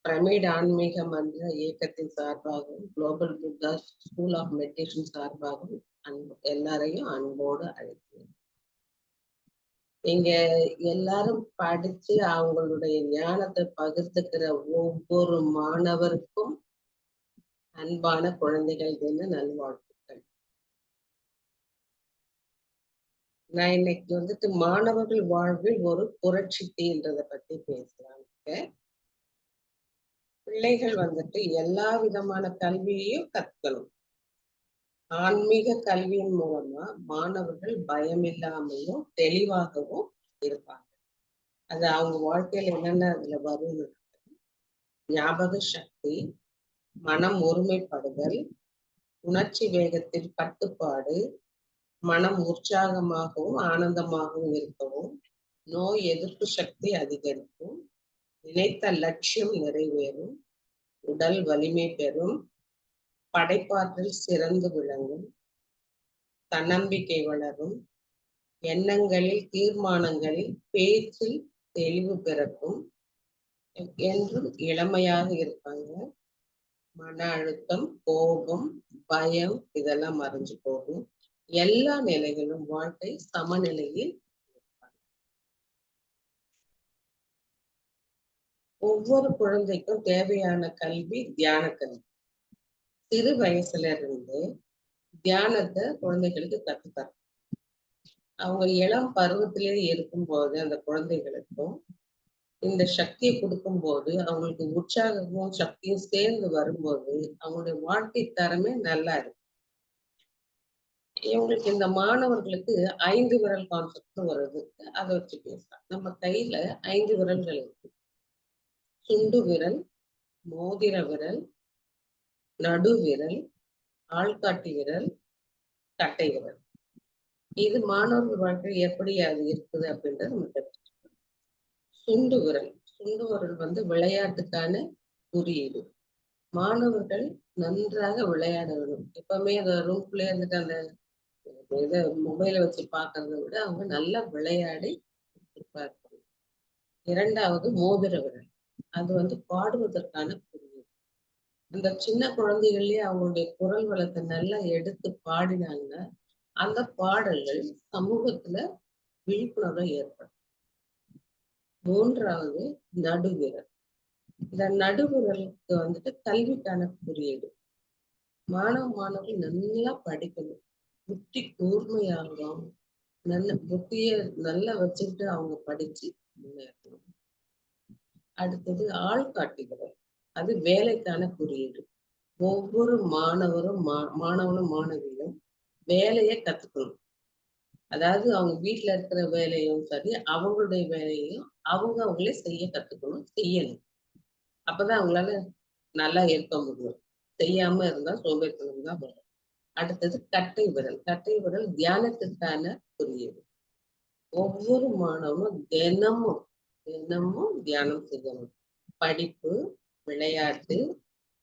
Pyramid ஆன்மீக மன்ற இயக்கத்தின் சார்பாகவும் global Buddha school of meditation சார்பாகவும் எல்லாரையும் அன்போடு அழைக்கிறேன். இங்க எல்லாரும் படிச்சு அவங்களுடைய ஞானத்தை பகிர்ந்துக்கிற ஒவ்வொரு மாணவருக்கும் அன்பான குழந்தைகள் தின நல்வாழ்த்துக்கள். நான் இன்னைக்கு மாணவர்கள் வாழ்வில் ஒரு புரட்சி தீன்றதை பத்தி பேசலாம். பிள்ளைகள் எல்லா விதமான கல்வியையும் கற்கணும். ஆன்மீக கல்வியின் மூலமா மாணவர்கள் பயமில்லாமையும் தெளிவாகவும் இருப்பாங்க. அது அவங்க வாழ்க்கையில என்னென்ன அதுல வரும்: ஞாபக சக்தி, மனம் ஒருமைப்படுதல், உணர்ச்சி வேகத்தில் கட்டுப்பாடு, மனம் உற்சாகமாகவும் ஆனந்தமாகவும் இருக்கவும், நோய் எதிர்ப்பு சக்தி அதிகரிக்கும், நினைத்த லட்சியம் நிறைவேறும், உடல் வலிமை பெறும், படைப்பாற்றல் சிறந்து விளங்கும், தன்னம்பிக்கை வளரும், எண்ணங்களில் தீர்மானங்களில் பேச்சில் தெளிவு பிறக்கும், என்றும் இளமையாக இருப்பாங்க. மன அழுத்தம், கோபம், பயம் இதெல்லாம் மறைஞ்சு போகும். எல்லா நிலைகளும் வாழ்க்கை சமநிலையில் இருப்பாங்க. ஒவ்வொரு குழந்தைக்கும் தேவையான கல்வி தியான கல்வி. சிறு வயசுல இருந்து தியானத்தை குழந்தைகளுக்கு கற்றுத்தரும். அவங்க இளம் பருவத்திலேயே இருக்கும்போது அந்த குழந்தைகளுக்கும் இந்த சக்தியை கொடுக்கும் போது அவங்களுக்கு உற்சாகமும் சக்தியும் சேர்ந்து வரும்போது அவங்களுடைய வாழ்க்கை தரமே நல்லா இருக்கு. இவங்களுக்கு இந்த மாணவர்களுக்கு 5 விரல் கான்செப்ட் வருது. அதை வச்சு பேசலாம். நம்ம கையில 5 விரல்கள் இருக்கு. சுண்டு விரல், மோதிர விரல், நடு விரல், ஆள்காட்டி விரல், கட்டை விரல். இது மாணவர்கள் வாழ்க்கை எப்படி அது இருக்குது அப்படின்றத நம்ம தெரிஞ்சுக்கணும். சுண்டு விரல் விளையாட்டுக்கான குறியீடு. மாணவர்கள் நன்றாக விளையாட வேணும். எப்பவுமே அந்த ரூம்குள்ளே இருந்துட்டு அந்த இதை மொபைலை வச்சு பார்க்கறத விட அவங்க நல்லா விளையாடி இருப்பார்கள். 2வது மோதிர விரல். அது பாடுவதற்கான குறியீடு. அந்த சின்ன குழந்தைகள்லயே அவங்களுடைய குரல் வளத்தை நல்லா எடுத்து பாடினாங்கன்னா அந்த பாடல்கள் சமூகத்துல விழிப்புணர்வை ஏற்படும். 3வது நடுவிரல். இந்த நடுவிரலுக்கு கல்விக்கான குறியீடு. மாணவர்கள் நல்லா படிக்கணும், புத்தி கூர்மையாகும், நல்ல புத்திய நல்லா வச்சுக்கிட்டு அவங்க படிச்சு முன்னேறணும். அடுத்தது ஆள்காட்டி விரல். அது வேலைக்கான குறியீடு. ஒவ்வொரு மாணவனும் மாணவியும் வேலையை கத்துக்கணும். அதாவது அவங்க வீட்டுல இருக்கிற வேலையும் சரி, அவங்களுடைய வேலையையும் அவங்களே செய்ய கத்துக்கணும், செய்யணும். அப்பதான் அவங்களால நல்லா இருக்க முடியும். செய்யாம இருந்தா சோம்பேறித்தனம் தான் வரும். அடுத்தது கட்டை விரல். கட்டை விரல் தியானத்திற்கான குறியீடு. ஒவ்வொரு மாணவனும் தினமும் தியானம் செய்யணும். படிப்பு, விளையாட்டு,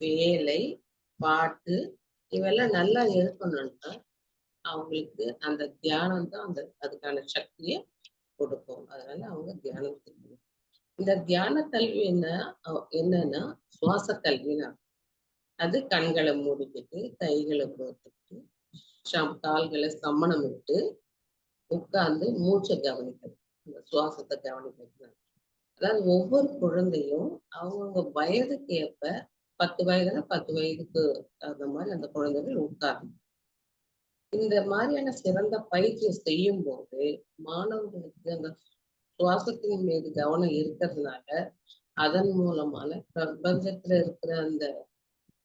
வேலை, பாட்டு இவெல்லாம் நல்லா இருக்கணும்னா அவங்களுக்கு அந்த தியானம் தான் அதுக்கான சக்தியை கொடுக்கும். அதனால அவங்க தியானம் செய்யணும். இந்த தியான கல்வி என்னன்னா சுவாச கல்வினா அது கண்களை மூடிக்கிட்டு, கைகளை போட்டுட்டு, கால்களை சமணம் விட்டு உட்கார்ந்து மூச்சை கவனிக்கிறது, அந்த சுவாசத்தை கவனிக்கிறது. அதாவது ஒவ்வொரு குழந்தையும் அவங்கவுங்க வயதுக்கு ஏற்ப 10 வயதுனா 10 வயதுக்கு அந்த மாதிரி அந்த குழந்தைகள் உட்காரணும். இந்த மாதிரியான சிறந்த பயிற்சியை செய்யும் போது மாணவர்களுக்கு அந்த சுவாசத்தின் மீது கவனம் இருக்கிறதுனால அதன் மூலமான பிரபஞ்சத்துல இருக்கிற அந்த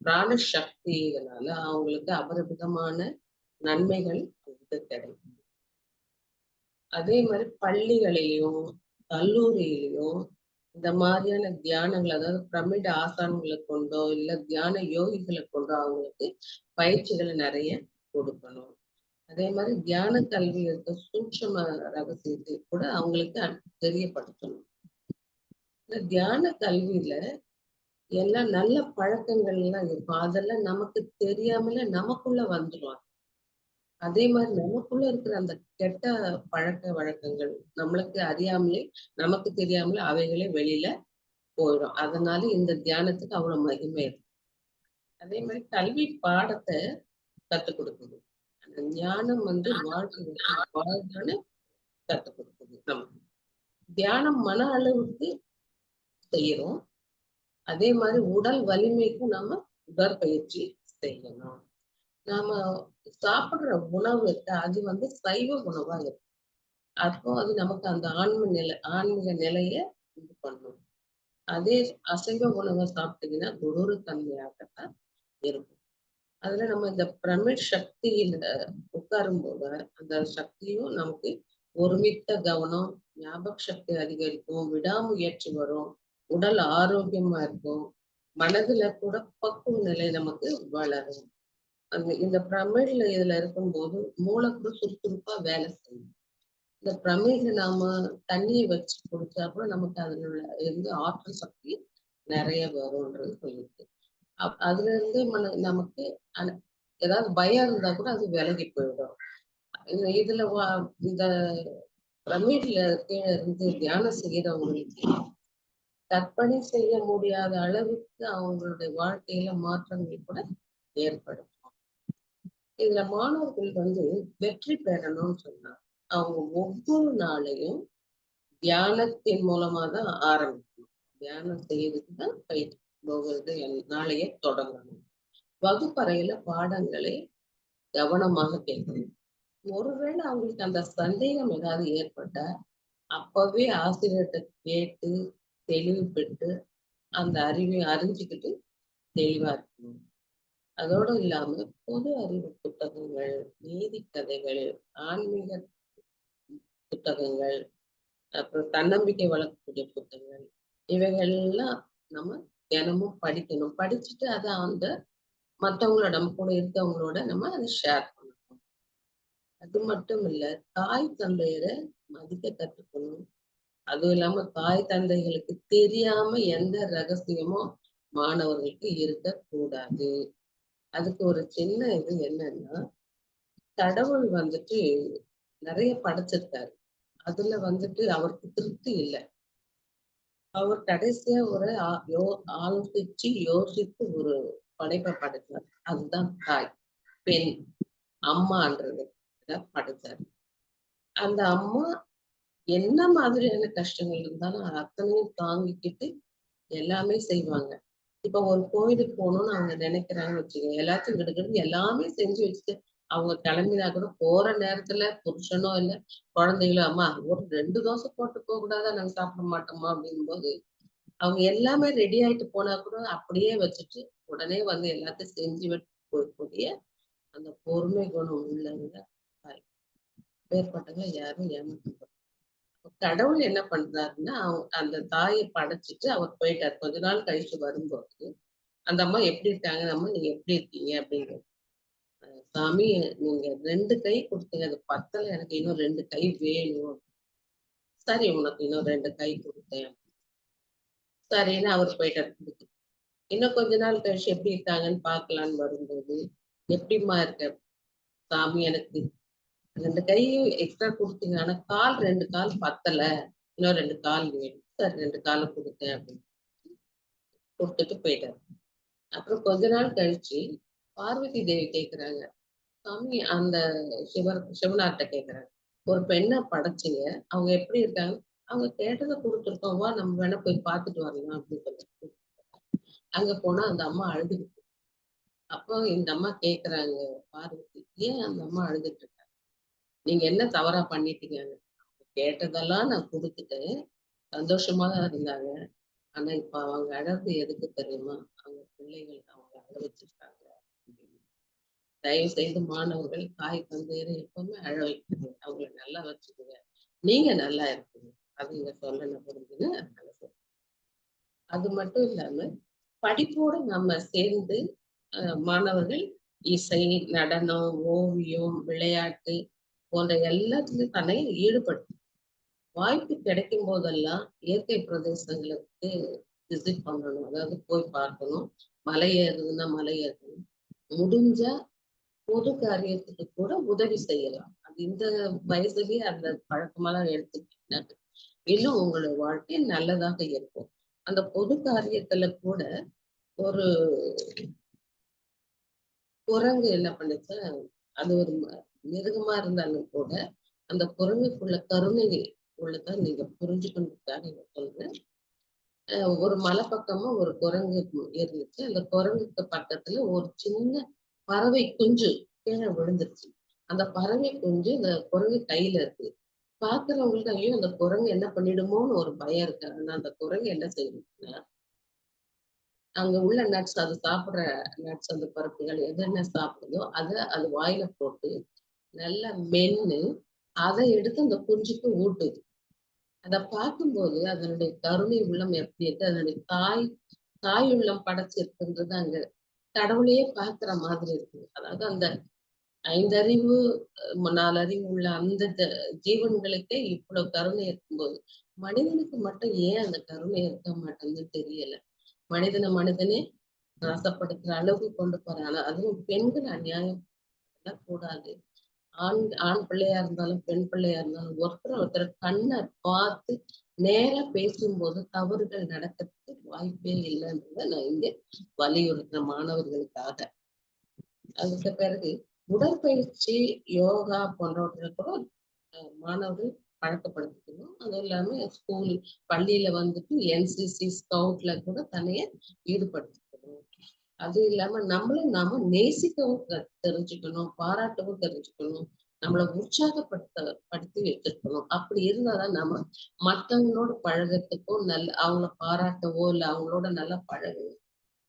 பிராண சக்திகளால அவங்களுக்கு அபரிமிதமான நன்மைகள் கிடைக்கும். அதே மாதிரி பள்ளிகளிலையும் கல்லூரியிலையும் இந்த மாதிரியான தியானங்கள், அதாவது பிரமிட் ஆசான்களை கொண்டோ இல்ல தியான யோகிகளை கொண்டோ அவங்களுக்கு பயிற்சிகளை நிறைய கொடுக்கணும். அதே மாதிரி தியான கல்வி இருக்க சூட்சம ரகசியத்தை கூட அவங்களுக்கு தெரியப்படுத்தணும். இந்த தியான கல்வியில எல்லாம் நல்ல பழக்கங்கள் எல்லாம் இருக்கும். அதெல்லாம் நமக்கு தெரியாமல நமக்குள்ள வந்துடும். அதே மாதிரி நமக்குள்ள இருக்கிற அந்த கெட்ட பழக்க வழக்கங்கள் நம்மளுக்கு அறியாமலே நமக்கு தெரியாமலே அவைகளே வெளியில போயிடும். அதனால இந்த தியானத்துக்கு அவ்வளவு மகிமை இருக்கு. அதே மாதிரி கல்வி பாடத்தை கத்துக் கொடுக்குது. அந்த ஞானம் வாழ்க்கைக்கு வாழ்க்கைன்னு கத்துக் கொடுக்குது. நம்ம தியானம் மன அளவுக்கு செய்யறோம். அதே மாதிரி உடல் வலிமைக்கும் நம்ம உடற்பயிற்சி செய்யணும். நாம சாப்பிடுற உணவு இருக்கு, அது சைவ உணவா இருக்கும். அப்போ அது நமக்கு அந்த ஆன்மீக நிலைய இது பண்ணும். அதே அசைவ உணவை சாப்பிட்டீங்கன்னா குரூர தன்மையாகத்தான் இருக்கும். அதுல நம்ம இந்த பிரமிழ் சக்தியில உட்காரும் போது அந்த சக்தியும் நமக்கு ஒருமித்த கவனம், ஞாபக சக்தி அதிகரிக்கும், விடாமுயற்சி வரும், உடல் ஆரோக்கியமா இருக்கும், மனதுல கூட பக்குவ நிலை நமக்கு வளரும். இந்த பிரமிழ்ல இதுல இருக்கும்போது மூளை கூட சுறுசுறுப்பா வேலை செய்யும். இந்த பிரமிழ்ல நாம தண்ணியை வச்சு குடிச்சா கூட நமக்கு அதுல இருந்து ஆற்றல் சக்தி நிறைய வரும்ன்றது சொல்லிருக்கு. அதுல இருந்து நமக்கு ஏதாவது பயம் இருந்தா கூட அது விலகி போயிடும். இதுல இந்த பிரமிட்ல கீழே இருந்து தியானம் செய்யறவங்களுக்கு கற்பனை செய்ய முடியாத அளவுக்கு அவங்களுடைய வாழ்க்கையில மாற்றங்கள் கூட ஏற்படும். இதுல மாணவர்கள் வெற்றி பெறணும்னு சொன்னா அவங்க ஒவ்வொரு நாளையும் தியானத்தின் மூலமா தான் ஆரம்பிக்கணும். தியானம் செய்யறதுக்கு தான் பயிற்சி போகிறது நாளையே தொடங்கணும். வகுப்பறையில பாடங்களை கவனமாக கேட்கணும். ஒருவேளை அவங்களுக்கு அந்த சந்தேகம் ஏதாவது ஏற்பட்டா அப்பவே ஆசிரியர்கிட்ட கேட்டு தெளிவு பெற்று அந்த அறிவை அறிஞ்சுக்கிட்டு தெளிவா இருக்கணும். அதோடு இல்லாம பொது அறிவு புத்தகங்கள், நீதி கதைகள், ஆன்மீக புத்தகங்கள், அப்புறம் தன்னம்பிக்கை வளர்க்கக்கூடிய புத்தகங்கள், இவைகள்லாம் நம்ம தினமும் படிக்கணும். படிச்சுட்டு அதை மற்றவங்களோட நம்ம கூட இருக்கவங்களோட நம்ம அதை ஷேர் பண்ணணும். அது மட்டும் இல்ல, தாய் தந்தையரை மதிக்க கற்றுக்கணும். அதுவும் இல்லாம தாய் தந்தைகளுக்கு தெரியாம எந்த ரகசியமும் மாணவர்களுக்கு இருக்கக்கூடாது. அதுக்கு ஒரு சின்ன இது என்னன்னா, கடவுள் நிறைய படைச்சிருக்காரு. அதுல அவருக்கு திருப்தி இல்லை. அவர் கடைசியா ஒரு ஆலோசிச்சு யோசித்து ஒரு படைப்பை படைச்சார். அதுதான் தாய், பெண், அம்மான்றது படைச்சாரு. அந்த அம்மா என்ன மாதிரியான கஷ்டங்கள் இருந்தாலும் அத்தனையும் தாங்கிக்கிட்டு எல்லாமே செய்வாங்க. இப்ப ஒரு கோயிலுக்கு போகணும்னு அவங்க நினைக்கிறாங்கன்னு வச்சுக்கோங்க, எல்லாத்தையும் கிட்டத்தட்ட எல்லாமே செஞ்சு வச்சுட்டு அவங்க கிளம்பினா கூட போற நேரத்துல புருஷனோ இல்ல குழந்தைகளோ, அம்மா ஒரு 2 தோசை போட்டு போக கூடாதா, நாங்க சாப்பிட மாட்டோமா அப்படிங்கும் போது அவங்க எல்லாமே ரெடி ஆயிட்டு போனா கூட அப்படியே வச்சுட்டு உடனே எல்லாத்தையும் செஞ்சு விட்டு போகக்கூடிய அந்த பொறுமை குணம் உள்ளவங்க ஏற்பட்டவங்க யாரும் ஏமாற்ற. கடவுள் என்ன பண்றாருன்னா, அந்த தாயை படைச்சிட்டு அவர் போயிட்டாரு. கொஞ்ச நாள் கழிச்சு வரும்போது அந்த அம்மா எப்படி இருக்காங்க, அம்மா நீங்க எப்படி இருக்கீங்க அப்படிங்கிறது. சாமி, நீங்க 2 கை கொடுத்தீங்க, அது பத்தல, எனக்கு இன்னும் 2 கை வேணும். சரி, உனக்கு இன்னும் 2 கை கொடுத்தேன். சரின்னு அவர் போயிட்டாரு. இன்னும் கொஞ்ச நாள் கழிச்சு எப்படி இருக்காங்கன்னு பார்க்கலான்னு வரும்போது, எப்படிம்மா இருக்க சாமி, எனக்கு 2 கையும் எக்ஸ்ட்ரா கொடுத்தீங்க, ஆனா 2 கால் பத்தல, இன்னும் 2 கால் வேணும். சரி, 2 காலை கொடுத்தேன் அப்படின்னு கொடுத்துட்டு போயிட்டாரு. அப்புறம் கொஞ்ச நாள் கழிச்சு பார்வதி தேவி கேக்குறாங்க, சாமி அந்த சிவனார்ட்ட கேக்குறாங்க, ஒரு பெண்ணை படைச்சிங்க, அவங்க எப்படி இருக்காங்க? அவங்க கேட்டதை கொடுத்துருக்கோம், வா நம்ம வேணா போய் பார்த்துட்டு வரலாம் அப்படின்னு சொல்லிட்டு அங்க போனா அந்த அம்மா அழுதுகிட்டு. அப்போ இந்த அம்மா கேக்குறாங்க பார்வதி, ஏன் அந்த அம்மா அழுதுட்டு இருக்காங்க? நீங்க என்ன தவறா பண்ணிட்டீங்க? கேட்டதெல்லாம் நான் கொடுத்துட்டேன், சந்தோஷமா தான் இருந்தாங்க. ஆனா இப்ப அவங்க அழகு எதுக்கு தெரியுமா? அவங்க பிள்ளைகள் அவங்க அழ வச்சிருக்காங்க. தயவு செய்து மாணவர்கள் தாய் தந்தையரை எப்பவுமே அழ வைக்கிறது, அவங்களை நல்லா வச்சுக்குங்க, நீங்க நல்லா இருக்கீங்க, அது இங்க சொல்லணும் புரிஞ்சுன்னு. அது மட்டும் இல்லாம படிப்போடு நம்ம சேர்ந்து மாணவர்கள் இசை, நடனம், ஓவியம், விளையாட்டு போன்ற எல்லாத்துலயும் தன்னை ஈடுபடுத்தும். வாய்ப்பு கிடைக்கும் போதெல்லாம் இயற்கை பிரதேசங்களுக்கு விசிட் பண்ணணும், அதாவது போய் பார்க்கணும். மலை ஏறுதுன்னா மலை ஏறணும், முடிஞ்சா பொது காரியத்துக்கு கூட உதவி செய்யலாம். அது இந்த வயசுலயே அந்த பழக்கமெல்லாம் எடுத்துக்கிட்டீங்கன்னா இன்னும் உங்களோட வாழ்க்கை நல்லதாக இருக்கும். அந்த பொது காரியத்துல கூட ஒரு குரங்கு என்ன பண்ணுச்சு, அது ஒரு மிருகமா இருந்தாலும் கூட அந்த குரங்குக்குள்ள கருணை உள்ளதான் நீங்க புரிஞ்சுக்கணுக்காக நீங்க சொல்றேன். ஒரு மலை பக்கமா ஒரு குரங்கு இருந்துச்சு. அந்த குரங்குக்கு பக்கத்துல ஒரு சின்ன பறவை குஞ்சு கீழே விழுந்துருச்சு. அந்த பறவை குஞ்சு இந்த குரங்கு கையில இருக்கு. பாக்குறவங்களுக்கு ஐயோ அந்த குரங்கு என்ன பண்ணிடுமோன்னு ஒரு பயம் இருக்கு. ஆனா அந்த குரங்கு என்ன செய்யுதுன்னா, அங்க உள்ள நட்ஸ் அது சாப்பிடுற நட்ஸ் அந்த பருப்புகள் எதென்ன சாப்பிடுதோ அத அது வாயில போட்டு நல்லா மென்னு அதை எடுத்து அந்த குஞ்சுக்கு ஊட்டுது. அத பார்க்கும்போது அதனுடைய கருணை உள்ளம் எப்படி இருக்கு, அதனுடைய தாய் உள்ளம் படைச்சிருக்குன்றது அங்க கடவுளையே பார்க்கிற மாதிரி இருக்கு. அதாவது அந்த 5 அறிவு 4 அறிவு உள்ள அந்த ஜீவன்களுக்கே இவ்வளவு கருணை இருக்கும்போது, மனிதனுக்கு மட்டும் ஏன் அந்த கருணை இருக்க மாட்டேங்குதுன்னு தெரியல. மனிதனே நாசப்படுத்துற அளவுக்கு கொண்டு போறாங்க. அதுவும் பெண்கள் அநியாயம் கூடாது. ஆண் பிள்ளையா இருந்தாலும், பெண் பிள்ளையா இருந்தாலும் ஒருத்தர் கண்ண பார்த்து நேரா பேசும்போது தவறுகள் நடக்கிறதுக்கு வாய்ப்பே இல்லைன்றத நான் இங்க வலியுறுத்துறேன் மாணவர்களுக்காக. அதுக்கு பிறகு உடற்பயிற்சி, யோகா போன்றவற்றில் கூட மாணவர்கள் பழக்கப்படுத்திக்கணும். அதுவும் இல்லாம பள்ளியில வந்துட்டு என்சிசி, ஸ்கவுட்ல கூட தனியா ஈடுபடுத்திக்கணும். அது இல்லாம நாம நேசிக்கவும் தெரிஞ்சுக்கணும், பாராட்டவும் தெரிஞ்சுக்கணும், நம்மளை படுத்தி வச்சிருக்கணும். அப்படி இருந்தாதான் நம்ம மத்தவங்களோட பழகத்துக்கும் அவங்கள பாராட்டவோ இல்ல அவங்களோட நல்லா பழகவோ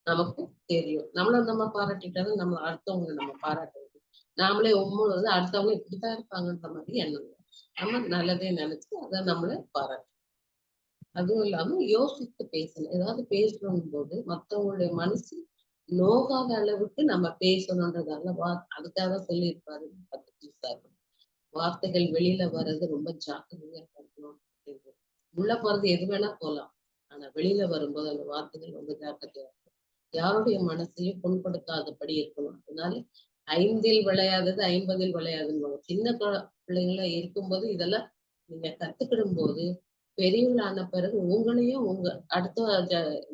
நமக்கு தெரியும். நம்ம பாராட்டிட்டாலும் நம்ம அடுத்தவங்களை நம்ம பாராட்ட முடியும். நாமளே வந்து அடுத்தவங்க இப்படித்தான் இருப்பாங்கன்ற மாதிரி எண்ணம். நம்ம நல்லதே நினைச்சு அதை நம்மள பாராட்டணும். அதுவும் இல்லாம யோசித்து பேசணும். ஏதாவது பேசணும் போது மத்தவங்களுடைய மனசு நோகாத அளவுக்கு நம்ம பேசணுன்றதால அதுக்காக சொல்லியிருப்பாரு பக்கத்துல சார். வார்த்தைகள் வெளியில வர்றது ரொம்ப ஜாக்கிரதையா இருக்கணும். உள்ள போறது எது வேணா போலாம். ஆனா வெளியில வரும்போது அந்த வார்த்தைகள் ரொம்ப ஜாக்கிரதையா இருக்கும். யாருடைய மனசையும் புண்படுத்தாதபடி இருக்கணும். அதனால 5ல் விளையாதது 50ல் விளையாதுன்னு சின்ன பிள்ளைங்களா இருக்கும்போது இதெல்லாம் நீங்க கத்துக்கிடும் போது பெரியவங்களான பிறகு உங்களையும் உங்க அடுத்த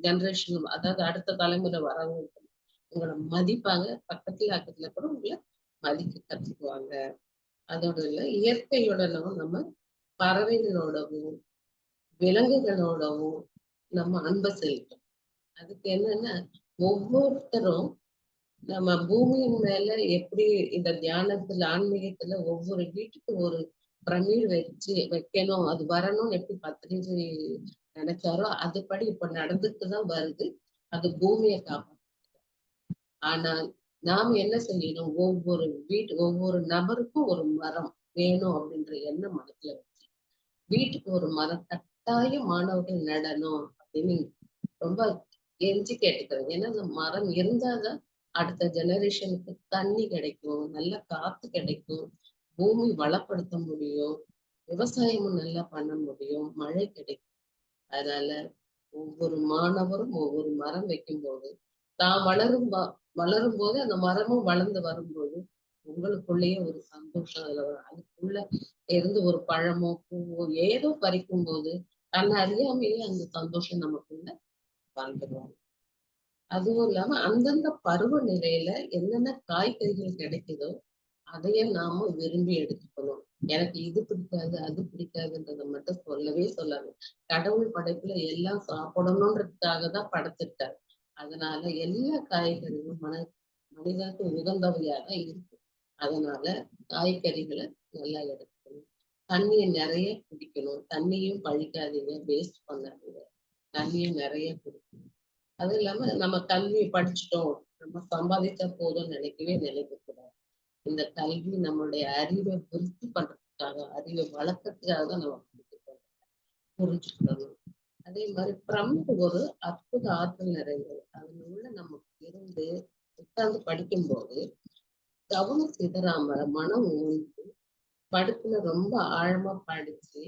ஜெனரேஷன் அதாவது அடுத்த தலைமுறை வரவங்க உங்களை மதிப்பாங்க. பக்கத்துல கூட உங்களை மதிக்க கத்துக்குவாங்க. அதோட இல்ல இயற்கையுடனும் நம்ம பறவைகளோடவும் விலங்குகளோடவும் நம்ம அன்பை செலுத்தணும். அதுக்கு என்னன்னா ஒவ்வொருத்தரும் நம்ம பூமியின் மேல எப்படி இந்த தியானத்துல ஆன்மீகத்துல ஒவ்வொரு வீட்டுக்கு ஒரு பிரமிடு வச்சு வைக்கணும், அது வரணும்னு எப்படி பத்திரிஜி நினைச்சாரோ அதுபடி இப்ப நடந்துட்டுதான் வருது. அது பூமியை காப்பாற்றும். ஆனால் நாம் என்ன செய்யணும், ஒவ்வொரு நபருக்கும் ஒரு மரம் வேணும் அப்படின்ற எண்ணம் மனசுல வச்சு வீட்டுக்கு ஒரு மரம் கட்டாயம் மாணவர்கள் நடணும் அப்படின்னு ரொம்ப கெஞ்சி கேட்டுக்கிறேன். ஏன்னா அந்த மரம் இருந்தாதான் அடுத்த ஜெனரேஷனுக்கு தண்ணி கிடைக்கும், நல்ல காத்து கிடைக்கும், பூமி வளப்படுத்த முடியும், விவசாயமும் நல்லா பண்ண முடியும், மழை கிடைக்கும். அதனால ஒவ்வொரு மாணவரும் ஒவ்வொரு மரம் வைக்கும்போது தான் வளரும் போது அந்த மரமும் வளர்ந்து வரும்போது உங்களுக்குள்ளேயே ஒரு சந்தோஷம் அதுல வரும். அதுக்குள்ள இருந்து ஒரு பழமோ பூவோ ஏதோ பறிக்கும் போது தன்னை அறியாமையே அந்த சந்தோஷம் நமக்குள்ள வந்துடும். அதுவும் இல்லாம அந்தந்த பருவ நிலையில என்னென்ன காய்கறிகள் கிடைக்குதோ அதையே நாம விரும்பி எடுத்துக்கணும். எனக்கு இது பிடிக்காது அது பிடிக்காதுன்றத மட்டும் சொல்லவே சொல்லாது. கடவுள் படைப்புல எல்லாம் சாப்பிடணுன்றதுக்காக தான் படைச்சிருக்காரு. அதனால எல்லா காய்கறிகளும் மனிதனுக்கு உகந்தவையாக இருக்கு. அதனால காய்கறிகளை நல்லா எடுத்துக்கணும். தண்ணியை நிறைய குடிக்கணும். தண்ணியும் பழிக்காதீங்க, வேஸ்ட் பண்ணாதீங்க. தண்ணியும் நிறைய குடிக்கணும். அது இல்லாம நம்ம கல்வி படிச்சுட்டோம், நம்ம சம்பாதிச்சா போதும் நினைக்க கூடாது. இந்த கல்வி நம்மளுடைய அறிவை விருத்தி பண்றதுக்காக, அறிவை வளர்க்கறதுக்காக தான் நம்ம புரிஞ்சுக்கணும். அதே மாதிரி பிரமிடு ஒரு அற்புத ஆற்றல் நிறைந்தது. அதுல உள்ள நமக்கு இருந்து உட்கார்ந்து படிக்கும்போது கவனம் சிதறாம மனம் ஓய்ந்து படிப்புல ரொம்ப ஆழமா படிச்சு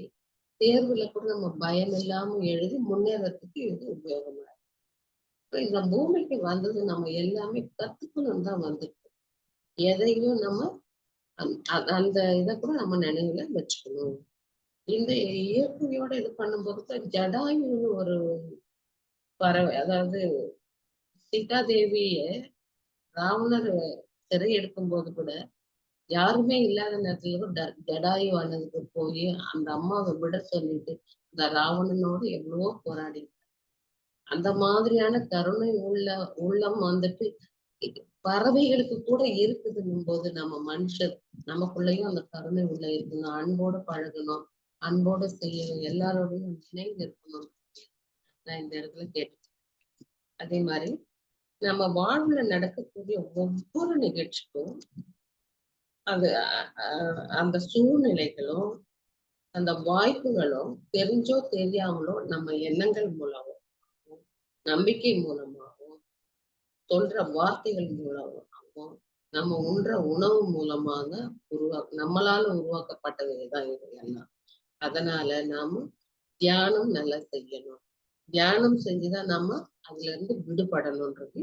தேர்வுல கூட நம்ம பயம் இல்லாம எழுதி முன்னேறதுக்கு இது உபயோகமா இருக்கு. இந்த பூமிக்கு வந்தது நம்ம எல்லாமே கத்துக்கணும் தான் வந்திருக்கு. எதையும் நம்ம அந்த இதை கூட நம்ம நினைவுல வச்சுக்கணும். இந்த இயற்கையோட இது பண்ணும்போது ஜடாயுன்னு ஒரு பறவை, அதாவது சீதாதேவிய ராவணர் சிறை எடுக்கும் போது கூட யாருமே இல்லாத நேரத்துல கூட ஜடாயுவானதுக்கு போய் அந்த அம்மாவை விட சொல்லிட்டு இந்த ராவணனோடு எவ்வளவோ போராடி அந்த மாதிரியான கருணை உள்ளம் வந்துட்டு பறவைகளுக்கு கூட இருக்குதுன்னும் போது நம்ம மனுஷர் நமக்குள்ளேயும் அந்த கருணை உள்ள இருக்கணும், அன்போடு பழகணும், அன்போடு செய்யணும், எல்லாரோடையும் இணைந்து இருக்கணும். நான் இந்த இடத்துல கேட்டேன். அதே மாதிரி நம்ம வாழ்வுல நடக்கக்கூடிய ஒவ்வொரு நிகழ்ச்சிக்கும் அது அந்த சூழ்நிலைகளும் அந்த வாய்ப்புகளும் தெரிஞ்சோ தெரியாமலோ நம்ம எண்ணங்கள் மூலமோ நம்பிக்கை மூலமாகவும் சொல்ற வார்த்தைகள் மூலமாகவும் நம்ம உண்ற உணவு மூலமாக நம்மளால உருவாக்கப்பட்டதுதான் இது எல்லாம். அதனால நாம தியானம் நல்லா செய்யணும். தியானம் செஞ்சுதான் நாம அதுல இருந்து விடுபடணும்ன்றது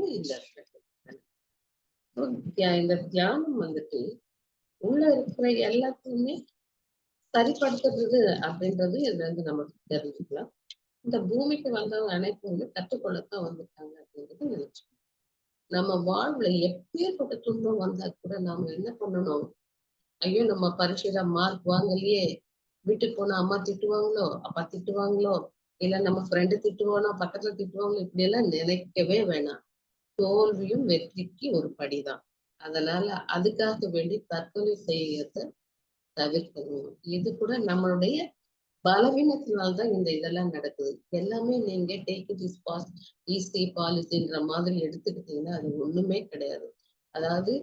இந்த தியானம் வந்துட்டு உள்ள இருக்கிற எல்லாத்தையுமே சரிப்படுத்துறது அப்படின்றது இதுல இருந்து நமக்கு தெரிஞ்சுக்கலாம். இந்த பூமிக்கு வந்தவங்க அனைத்துமே கற்றுக்கொள்ளத்தான் வந்திருக்காங்க அப்படின்றது நினைச்சுக்கணும். நம்ம வாழ்வுல எப்பேற்பட்ட துன்பம் வந்தா கூட நாம என்ன பண்ணணும்? ஐயோ நம்ம பரீட்சையில மார்க் வாங்கலையே, வீட்டுக்கு போனா அம்மா திட்டுவாங்களோ, அப்பா திட்டுவாங்களோ, இல்ல நம்ம ஃப்ரெண்டு திட்டுவானோ, பக்கத்துல திட்டுவாங்களோ, இப்படி எல்லாம் நினைக்கவே வேணாம். தோல்வியும் வெற்றிக்கு ஒரு படிதான். அதனால அதுக்காக வேண்டி தற்கொலை செய்யறத தவிர்க்கணும். இது கூட நம்மளுடைய பலவீனத்தினால்தான் இந்த இதெல்லாம் நடக்குது. எல்லாமே நீங்க take it is pass easy பாலிசின்ற மாதிரி எடுத்துக்கிட்டீங்கன்னா அது ஒண்ணுமே கிடையாது. அதாவது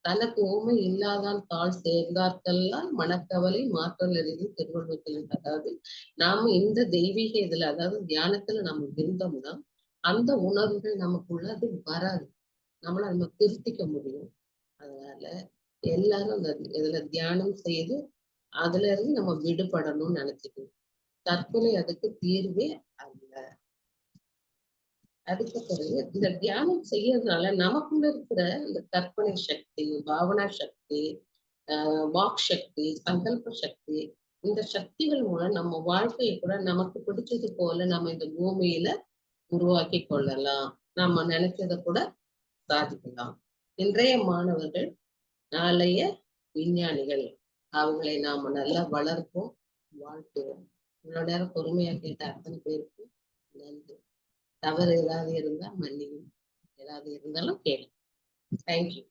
தனக்கு ஊமை இல்லாதான் தாழ் சேர்ந்தார்கெல்லாம் மனக்கவலை மாற்றல் அறிவு திருவள்ளுவர். அதாவது நாம இந்த தெய்வீக இதுல, அதாவது தியானத்துல நம்ம இருந்தோம்னா அந்த உணர்வுகள் நமக்குள்ள அது வராது. நம்மள நம்ம திருத்திக்க முடியும். அதனால எல்லாரும் அந்த இதுல தியானம் செய்து அதுல இருந்து நம்ம விடுபடணும்னு நினைச்சுக்கணும். தற்கொலை அதுக்கு தீர்வே அல்ல. அதுக்கு பிறகு இந்த தியானம் செய்யறதுனால நமக்குள்ள இருக்கிற இந்த கற்பனை சக்தி, பாவனா சக்தி, வாக் சக்தி, சங்கல்ப சக்தி, இந்த சக்திகள் மூலம் நம்ம வாழ்க்கையை கூட நமக்கு பிடிச்சது போல நம்ம இந்த பூமியில உருவாக்கி கொள்ளலாம். நம்ம நினைச்சதை கூட சாதிக்கலாம். இன்றைய மாணவர்கள் நாளைய விஞ்ஞானிகள். அவங்களை நாம நல்லா வளர்ப்போம், வாழ்த்துவோம். இவ்வளவு நேரம் பொறுமையா கேட்ட அத்தனை பேருக்கு நன்றி. தவறு ஏதாவது இருந்தா மன்னியும், ஏதாவது இருந்தாலும் கேளு. தேங்க்யூ.